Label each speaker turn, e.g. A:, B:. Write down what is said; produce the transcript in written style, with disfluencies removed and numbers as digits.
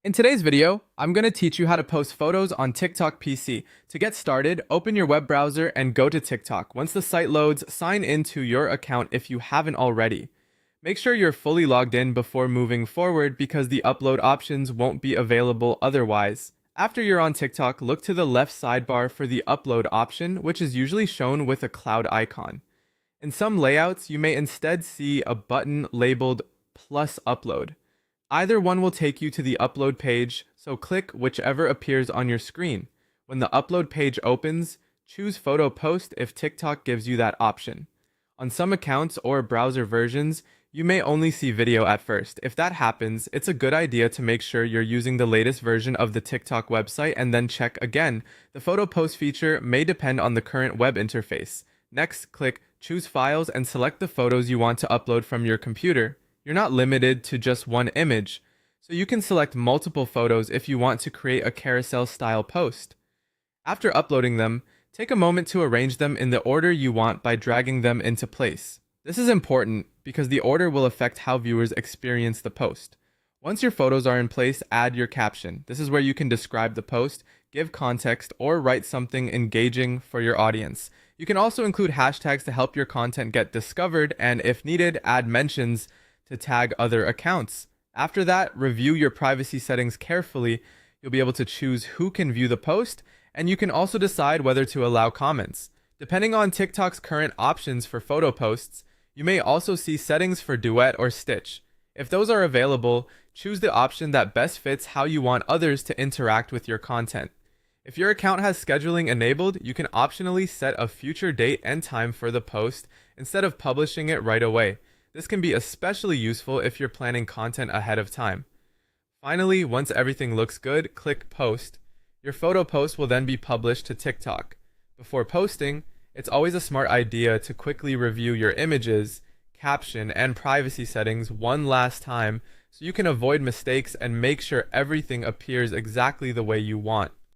A: In today's video, I'm going to teach you how to post photos on TikTok PC. To get started, open your web browser and go to TikTok. Once the site loads, sign into your account if you haven't already. Make sure you're fully logged in before moving forward because the upload options won't be available otherwise. After you're on TikTok, look to the left sidebar for the upload option, which is usually shown with a cloud icon. In some layouts, you may instead see a button labeled plus upload. Either one will take you to the upload page, so click whichever appears on your screen. When the upload page opens, choose photo post if TikTok gives you that option. On some accounts or browser versions, you may only see video at first. If that happens, it's a good idea to make sure you're using the latest version of the TikTok website and then check again. The photo post feature may depend on the current web interface. Next, click Choose Files and select the photos you want to upload from your computer. You're not limited to just one image, so you can select multiple photos if you want to create a carousel style post. After uploading them, take a moment to arrange them in the order you want by dragging them into place. This is important because the order will affect how viewers experience the post. Once your photos are in place, add your caption. This is where you can describe the post, give context, or write something engaging for your audience. You can also include hashtags to help your content get discovered, and if needed, add mentions to tag other accounts. After that, review your privacy settings carefully. You'll be able to choose who can view the post, and you can also decide whether to allow comments. Depending on TikTok's current options for photo posts, you may also see settings for duet or stitch. If those are available, choose the option that best fits how you want others to interact with your content. If your account has scheduling enabled, you can optionally set a future date and time for the post instead of publishing it right away. This can be especially useful if you're planning content ahead of time. Finally, once everything looks good, click Post. Your photo post will then be published to TikTok. Before posting, it's always a smart idea to quickly review your images, caption, and privacy settings one last time so you can avoid mistakes and make sure everything appears exactly the way you want.